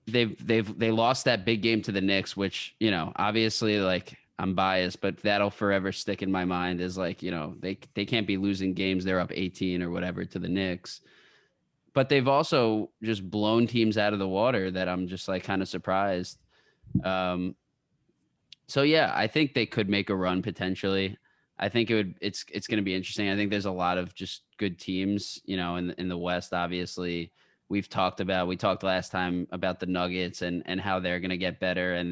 lost that big game to the Knicks, which, obviously, like, I'm biased, but that'll forever stick in my mind as like, they can't be losing games. They're up 18 or whatever to the Knicks. But they've also just blown teams out of the water that I'm just like kind of surprised. So yeah, I think they could make a run potentially. I think it's going to be interesting. I think there's a lot of just good teams, in the West. Obviously, we talked last time about the Nuggets and how they're going to get better, and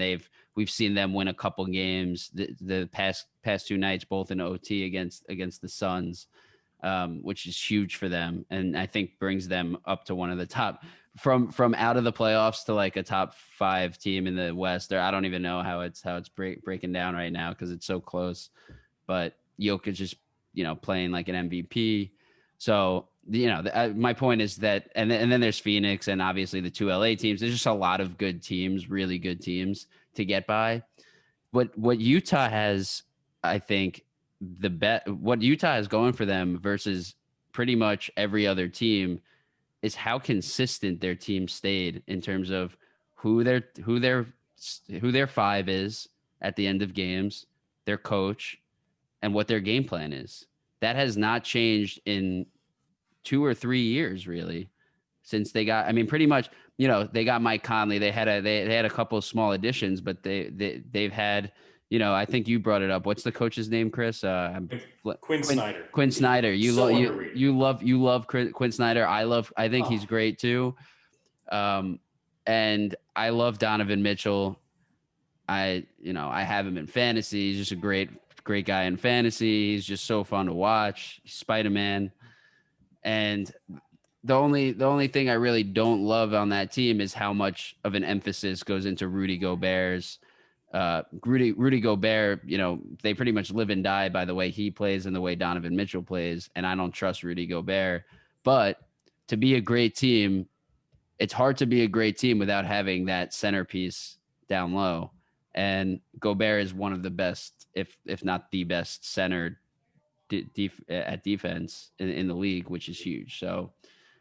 we've seen them win a couple games the past two nights, both in OT against the Suns, which is huge for them, and I think brings them up to one of the top from out of the playoffs to like a top 5 team in the West. Or I don't even know how it's breaking down right now because it's so close. But Jokic is, playing like an MVP. So, my point is that, and then there's Phoenix and obviously the 2 LA teams. There's just a lot of good teams, really good teams to get by. What Utah has, I think, what Utah is going for them versus pretty much every other team is how consistent their team stayed in terms of who their 5 is at the end of games, their coach, and what their game plan is. That has not changed in 2 or 3 years, really, since they got. I mean, pretty much, they got Mike Conley. They had a couple of small additions, but they've had. I think you brought it up. What's the coach's name, Chris? Quinn Snyder. Quinn Snyder. You love Quinn Snyder. I think he's great too. And I love Donovan Mitchell. I have him in fantasy. He's just a great guy in fantasy. He's just so fun to watch. Spider-Man. And the only thing I really don't love on that team is how much of an emphasis goes into Rudy Gobert's Rudy Gobert, they pretty much live and die by the way he plays and the way Donovan Mitchell plays. And I don't trust Rudy Gobert. But to be a great team, it's hard to be a great team without having that centerpiece down low. And Gobert is one of the best, if not the best center at defense in the league, which is huge. So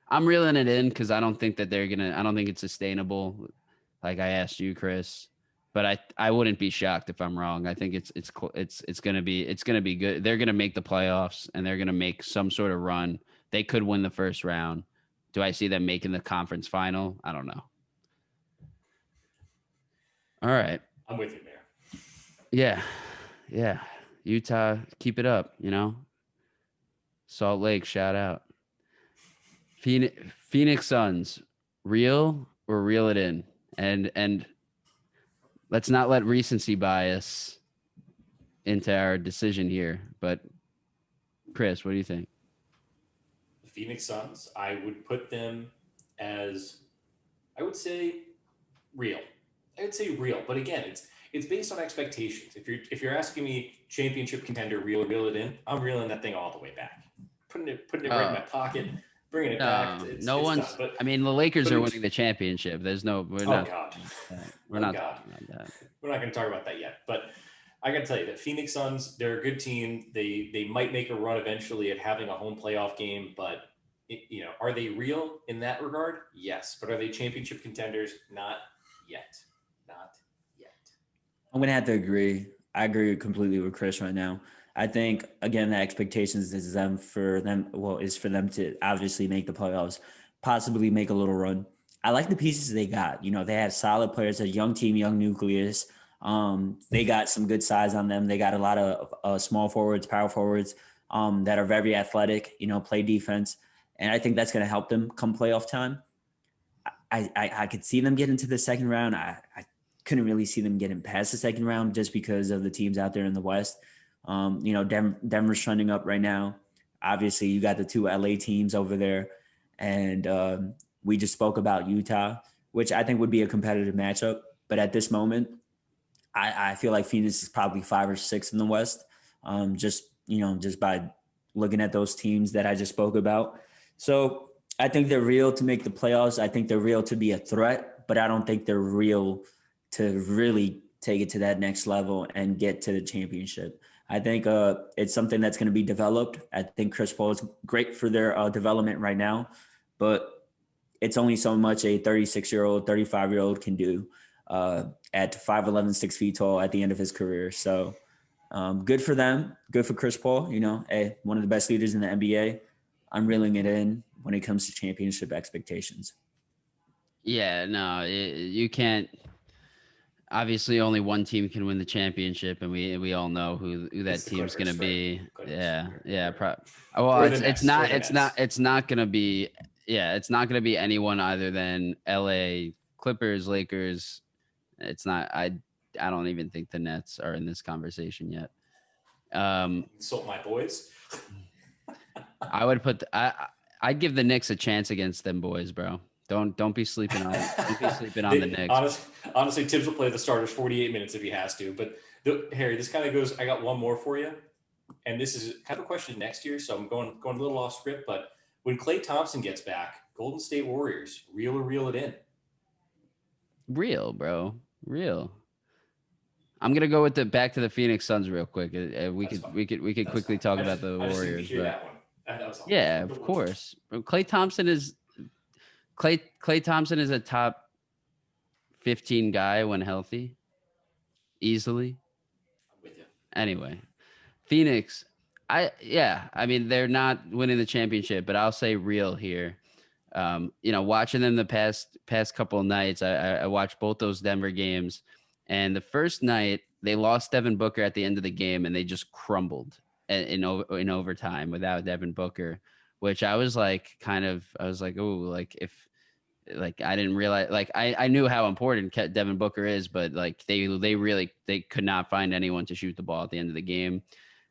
I'm reeling it in because I don't think that I don't think it's sustainable. Like I asked you, Chris, but I wouldn't be shocked if I'm wrong. I think it's gonna be good. They're gonna make the playoffs and they're gonna make some sort of run. They could win the first round. Do I see them making the conference final? I don't know. All right. I'm with you there. Yeah. Utah, keep it up, Salt Lake, shout out. Phoenix Suns, real or reel it in? And let's not let recency bias into our decision here. But Chris, what do you think? The Phoenix Suns, I would put them as, I would say, real. But again, it's based on expectations. If you're asking me championship contender, reel it in, I'm reeling that thing all the way back, putting it right in my pocket, bringing it back. No one's. Done, the Lakers are winning the championship. There's no. We're not. God. We're not talking about that. We're not going to talk about that yet. But I got to tell you that Phoenix Suns, they're a good team. They might make a run eventually at having a home playoff game, but are they real in that regard? Yes. But are they championship contenders? Not yet. I'm going to have to agree. I agree completely with Chris right now. I think, again, the expectations is for them to obviously make the playoffs, possibly make a little run. I like the pieces they got. They have solid players, a young team, young nucleus. They got some good size on them. They got a lot of small forwards, power forwards that are very athletic, play defense. And I think that's going to help them come playoff time. I could see them get into the second round. I couldn't really see them getting past the second round just because of the teams out there in the West. Denver's trending up right now. Obviously, you got the two LA teams over there. And we just spoke about Utah, which I think would be a competitive matchup. But at this moment, I feel like Phoenix is probably 5 or 6 in the West, just by looking at those teams that I just spoke about. So I think they're real to make the playoffs. I think they're real to be a threat, but I don't think they're real to really take it to that next level and get to the championship. I think it's something that's going to be developed. I think Chris Paul is great for their development right now, but it's only so much a 36-year-old, 35-year-old can do at 5'11", 6 feet tall at the end of his career. So good for them. Good for Chris Paul. One of the best leaders in the NBA. I'm reeling it in when it comes to championship expectations. Yeah, no, you can't. Obviously, only one team can win the championship, and we all know who that team's going to be. Yeah. Well, it's not going to be. Yeah, it's not going to be anyone other than LA Clippers, Lakers. It's not. I don't even think the Nets are in this conversation yet. Insult my boys. I would put. I'd give the Knicks a chance against them boys, bro. Don't be sleeping on the Knicks. Honestly, Tibbs will play the starters 48 minutes if he has to. But Harry, this kind of goes. I got one more for you, and this is kind of a question next year. So I'm going a little off script. But when Klay Thompson gets back, Golden State Warriors, real or reel it in? Real, bro. Real. I'm gonna go with back to the Phoenix Suns real quick. We could quickly talk about the Warriors. Yeah, of course. Klay Thompson is a top 15 guy when healthy, easily. I'm with you. Anyway, Phoenix. They're not winning the championship, but I'll say real here. Watching them the past couple of nights, I watched both those Denver games, and the first night they lost Devin Booker at the end of the game, and they just crumbled in overtime without Devin Booker, which I was like, oh, like if. Like I didn't realize, like I knew how important Devin Booker is, but like they could not find anyone to shoot the ball at the end of the game.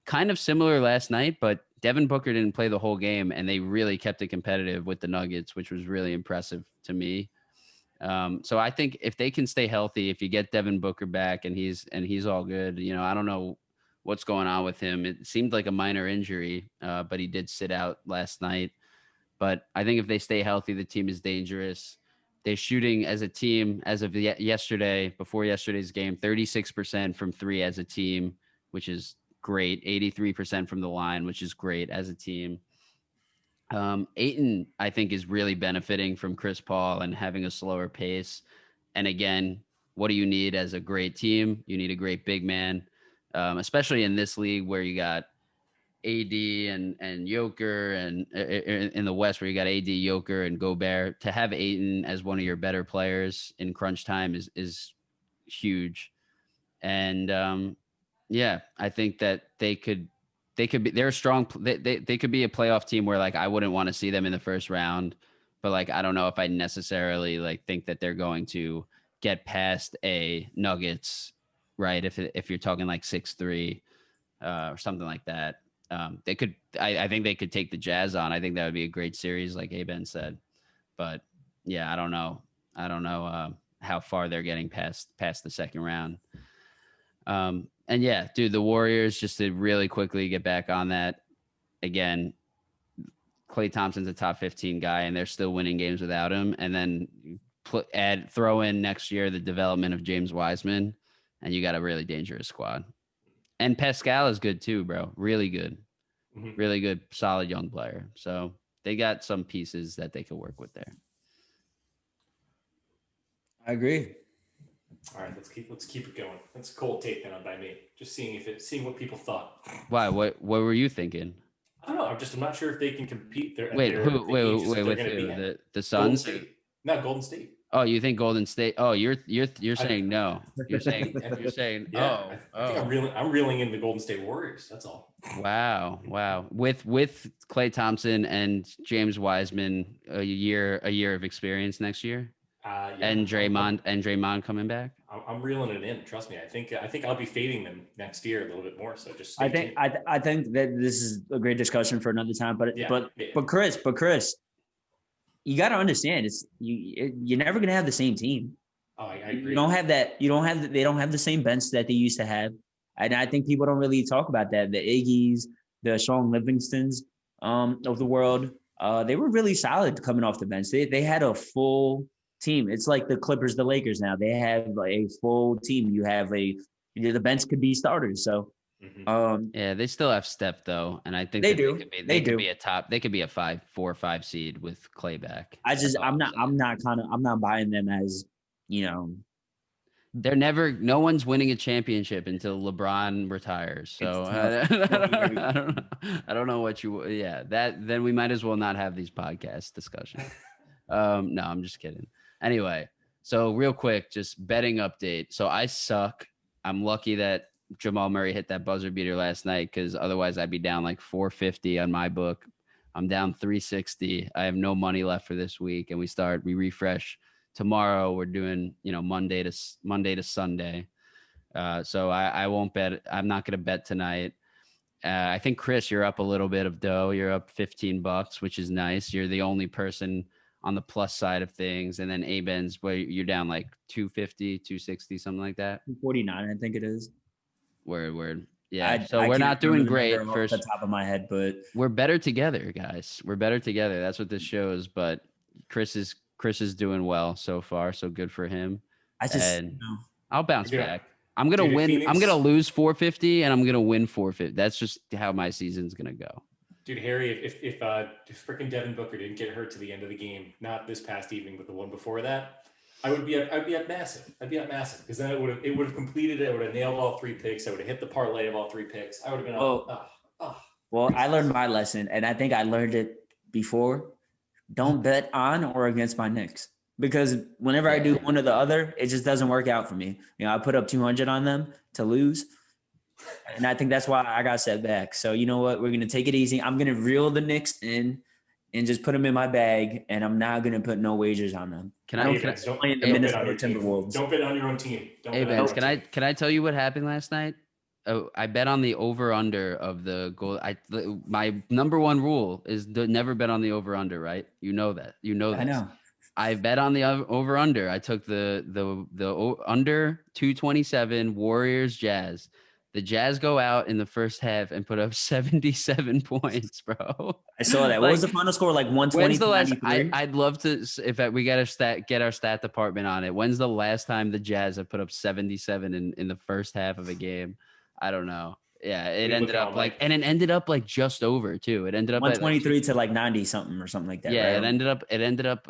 Kind of similar last night, but Devin Booker didn't play the whole game, and they really kept it competitive with the Nuggets, which was really impressive to me. So I think if they can stay healthy, if you get Devin Booker back and he's all good, I don't know what's going on with him. It seemed like a minor injury, but he did sit out last night. But I think if they stay healthy, the team is dangerous. They're shooting as a team as of yesterday, before yesterday's game, 36% from three as a team, which is great. 83% from the line, which is great as a team. Ayton, I think, is really benefiting from Chris Paul and having a slower pace. And again, what do you need as a great team? You need a great big man, especially in this league where you got AD and Joker, and in the West where you got AD, Joker, and Gobert. To have Ayton as one of your better players in crunch time is huge. And yeah, I think that they're a strong. They could be a playoff team where like I wouldn't want to see them in the first round, but like I don't know if I necessarily like think that they're going to get past a Nuggets, right? If you're talking like 6-3 or something like that. They could. I think they could take the Jazz on. I think that would be a great series, like Aben said. But yeah, I don't know. I don't know how far they're getting past the second round. And yeah, dude, the Warriors, just to really quickly get back on that again. Klay Thompson's a top 15 guy, and they're still winning games without him. And then throw in next year the development of James Wiseman, and you got a really dangerous squad. And Pascal is good too, bro. Really good. Mm-hmm. Really good, solid young player. So they got some pieces that they could work with there. I agree. All right, let's keep it going. That's a cold take then on by me. Just seeing what people thought. Why? What were you thinking? I don't know. I'm not sure if they can compete. Wait, the Suns? Golden State. No, Golden State. Oh, you think Golden State? Oh, you're saying no. You're saying yeah. I think I'm reeling in the Golden State Warriors. That's all. Wow. With Klay Thompson and James Wiseman, a year of experience next year. Yeah. And Draymond coming back. I'm reeling it in. Trust me. I think I'll be fading them next year a little bit more. So just I think that this is a great discussion for another time. But Chris, you got to understand, you're never going to have the same team. Oh, I agree. You don't have that. They don't have the same bench that they used to have. And I think people don't really talk about that. The Iggy's, the Sean Livingstons of the world, they were really solid coming off the bench. They had a full team. It's like the Clippers, the Lakers now. They have a full team. You have the bench could be starters. So yeah, they still have Steph though, and I think they do. They could be a top. They could be a 4 or 5 seed with Klay back. I'm not buying them as They're never. No one's winning a championship until LeBron retires. So I don't know what you. Yeah, then we might as well not have these podcast discussions. No, I'm just kidding. Anyway, so real quick, just betting update. So I suck. I'm lucky that Jamal Murray hit that buzzer beater last night, because otherwise I'd be down like 450 on my book. I'm down 360. I have no money left for this week, and we refresh tomorrow. We're doing Monday to Sunday. So I won't bet. I'm not going to bet tonight. I think Chris, you're up a little bit of dough. You're up $15, which is nice. You're the only person on the plus side of things. And then Aben's, where you're down like 250, 260, something like that. 49, I think it is. Word. Yeah. So we're not doing great first off the top of my head, but we're better together, guys. We're better together. That's what this shows. But Chris is doing well so far. So good for him. I'll bounce back. I'm going to win. Phoenix, I'm going to lose 450 and I'm going to win 450. That's just how my season's going to go. Dude, Harry, if freaking Devin Booker didn't get hurt to the end of the game, not this past evening, but the one before that, I'd be up massive. I'd be up massive, because then it would have completed it. I would have nailed all 3 picks. I would have hit the parlay of all 3 picks. I would have been Well, I learned my lesson, and I think I learned it before. Don't bet on or against my Knicks, because whenever I do one or the other, it just doesn't work out for me. I put up 200 on them to lose. And I think that's why I got set back. So you know what? We're going to take it easy. I'm going to reel the Knicks in and just put them in my bag, and I'm not going to put no wagers on them. Don't bet on your own team. Can I tell you what happened last night? Oh, I bet on the over-under of the goal. My number one rule is to never bet on the over-under, right? You know that. I know. I bet on the over under. I took the under 227 Warriors Jazz. The Jazz go out in the first half and put up 77 points, bro. I saw that. What was the final score? Like 120 When's the to last? 93? I'd love to. If we got get our stat department on it. When's the last time the Jazz have put up 77 in the first half of a game? I don't know. Yeah, it ended up like, and it ended up like just over too. It ended up 123 to like 90 something or something like that. Yeah, right? it ended up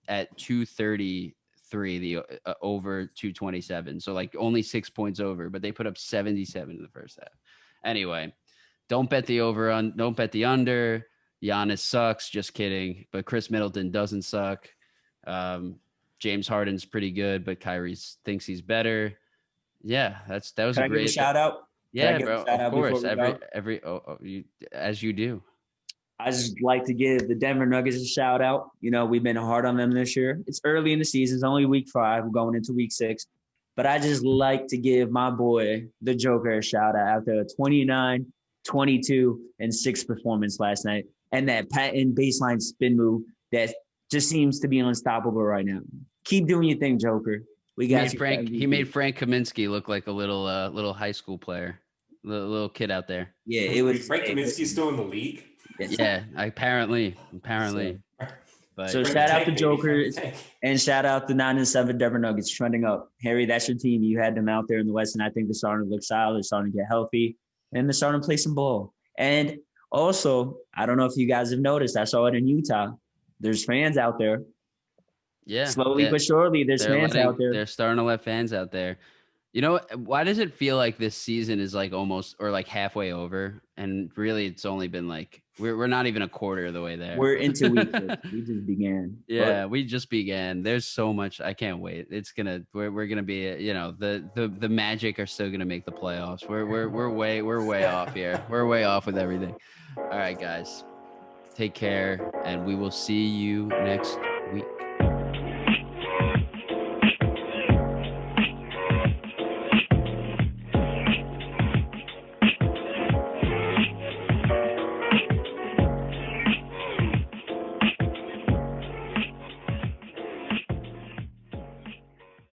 at 233, the over 227. So like only 6 points over, but they put up 77 in the first half. Anyway, don't bet the over on, don't bet the under. Giannis sucks. Just kidding. But Chris Middleton doesn't suck. James Harden's pretty good, but Kyrie thinks he's better. Yeah, that was a great shout out. Yeah, bro. Of course, as you do. I just like to give the Denver Nuggets a shout out. You know, we've been hard on them this year. It's early in the season. It's only week 5. We're going into week 6. But I just like to give my boy, the Joker, a shout out after a 29, 22, and 6 performance last night. And that patent baseline spin move that just seems to be unstoppable right now. Keep doing your thing, Joker. We got He made Frank Kaminsky look like a little high school player, little kid out there. Yeah, it was. Frank Kaminsky still in the league? Yeah, apparently. So shout out the Joker and shout out the 9-7 Denver Nuggets trending up. Harry, that's your team. You had them out there in the West, and I think they're starting to look solid. They're starting to get healthy, and they're starting to play some ball. And also, I don't know if you guys have noticed, I saw it in Utah. There's fans out there. Yeah. Slowly but surely, there's fans out there. They're starting to let fans out there. You know, why does it feel like this season is like almost or like halfway over? And really, it's only been like we're not even a quarter of the way there. We're into week 6. We just began. Yeah, we just began. There's so much. I can't wait. We're gonna be. You know, the Magic are still gonna make the playoffs. We're way off here. We're way off with everything. All right, guys, take care, and we will see you next